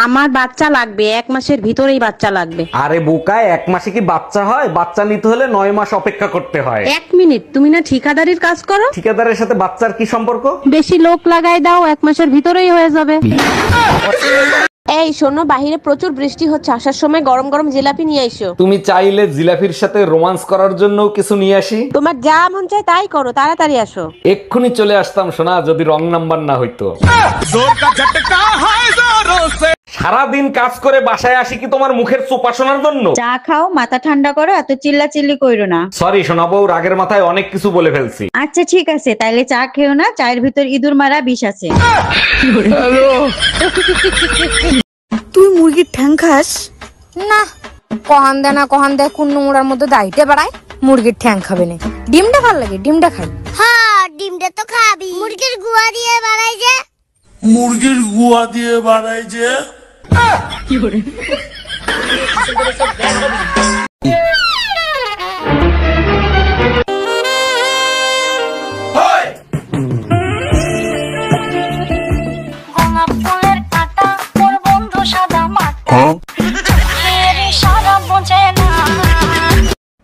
আমার বাচ্চা লাগবে, 1 মাসের ভিতরেই বাচ্চা লাগবে। আরে বোকায়, 1 মাসে কি বাচ্চা হয়? বাচ্চা নিতে হলে 9 মাস অপেক্ষা করতে হয়। 1 মিনিট, তুমি না ঠিকাদারির কাজ করো? ঠিকাদারের সাথে বাচ্চার কি সম্পর্ক? বেশি লোক লাগাই দাও, 1 মাসের ভিতরেই হয়ে যাবে। এই শোনো, বাহিরে প্রচুর বৃষ্টি হচ্ছে, আসার সময় গরম গরম জিলাপি নিয়ে এসো। তুমি চাইলে জিলাফির সাথে রোমান্স করার জন্য কিছু নিয়ে আসি। তোমার যা মন চায় তাই করো, তাড়াতাড়ি আসো। এক্ষুনি চলে আসতাম সোনা, যদি রং নাম্বার না হইতো। সারাদিন কাজ করে বাসায় আসি কি তোমার মুখের চোপা শোনার জন্য? চা খাও, মাথা ঠান্ডা করো, এত চিল্লাচিল্লি কইরো না। সরি সোনা বউ, রাগের মাথায় অনেক কিছু বলে ফেলছি। আচ্ছা ঠিক আছে, তাইলে চা খেও না, চায়ের ভিতর ইঁদুর মারা বিষ আছে। তুই মুরগির ঠ্যাং খাস না? কহান দেয় না, কহান দেয় কোন নোংরার মধ্যে দাইতে বাড়ায়। মুরগির ঠ্যাং খাবে না, ডিমটা ভাল লাগে, ডিমটা খাই। হ্যাঁ, ডিমটা তো খাবি। মুরগির গুয়া দিয়ে বানাই যে। মুরগির গুয়া দিয়ে বানাই যে। গোলাপ ফুলের কাঁটা মোর বন্ধু সাদা মাটা সারা বোঝে না।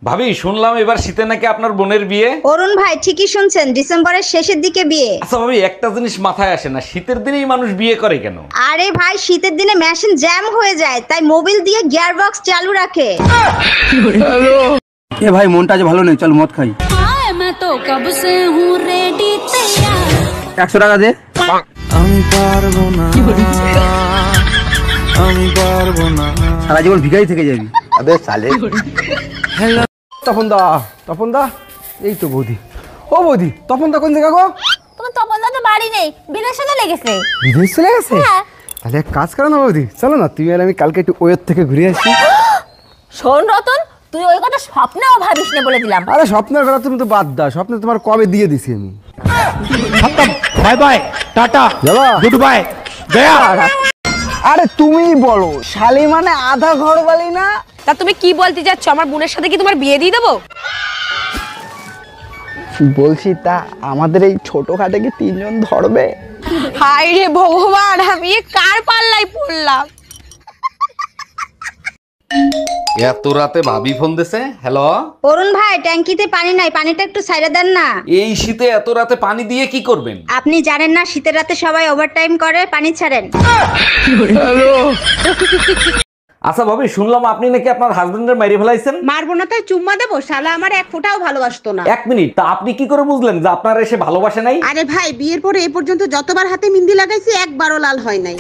ভাবি, শুনলাম এবার শীতে নাকি আপনার বোনের বিয়ে। অরুণ ভাই ঠিকই শুনছেন, ডিসেম্বরের শেষের দিকে বিয়ে। আচ্ছা ভাবি, একটা জিনিস মাথায় আসে না, শীতের দিনেই মানুষ বিয়ে করে কেন? আরে ভাই, শীতের দিনে মেশিন জ্যাম হয়ে যায়, তাই মোবিল দিয়ে গিয়ার বক্স চালু রাখে। এ ভাই, মনটা আজ ভালো নেই, চল মদ খাই। 100 টাকা দে। আমি পারবো না, আমি পারবো না। সারা জীবন ভিখারি থেকে যাবি। আবে সালে। তপন দা, তপন দা, এই তো বৌদি। ও বৌদি, তপন দা কোন জায়গা গো? তোমার তপনদা তো বাড়ি নেই, বিদেশে চলে গেছে। বিদেশ চলে গেছে? তাহলে এক কাজ করো না বৌদি, চলো না তুমি আর আমি কালকে একটু ওয়ের থেকে ঘুরে আসি। শোন রতন, তুই ওই কথা স্বপ্নেও ভাবিস না, বলে দিলাম। আরে স্বপ্নের কথা তুমি তো বাদ দাও, স্বপ্নে তোমার কবে দিয়ে দিছি আমি। বাই বাই, টাটা, যাবা? Good bye, Gaya. আরে তুমি বলো, শালি মানে আধা ঘর বালি না? তা তুমি কি বলতে যাচ্ছ? আমার বোনের সাথে কি তোমার বিয়ে দিয়ে দেবো? বলছি তা আমাদের এই ছোট খাটে কি 3 জন ধরবে? হায় রে ভগবান, আমি এ কার পাল্লায় পড়লাম? এত রাতে ভাবি ফোন দিছে। হ্যালো অরুণ ভাই, ট্যাঙ্কিতে পানি নাই, পানিটা একটু ছাইড়া দেন না। এই শীতে এত রাতে পানি দিয়ে কি করবেন? আপনি জানেন না শীতের রাতে সবাই ওভারটাইম করে, পানি ছাড়েন। আচ্ছা ভাবি, শুনলাম আপনি নাকি আপনার হাজবেন্ডের মেরে ফেলাইছেন। মারবো না তাই চুম্মা দেবো? শালা আমার 1 ফোঁটাও ভালোবাসতো না। 1 মিনিট, তা আপনি কি করে বুঝলেন যে আপনার এসে ভালোবাসে নাই? আরে ভাই, বিয়ের পরে এই পর্যন্ত যতবার হাতে মেহেন্দি লাগাইছি, একবারও লাল হয় নাই।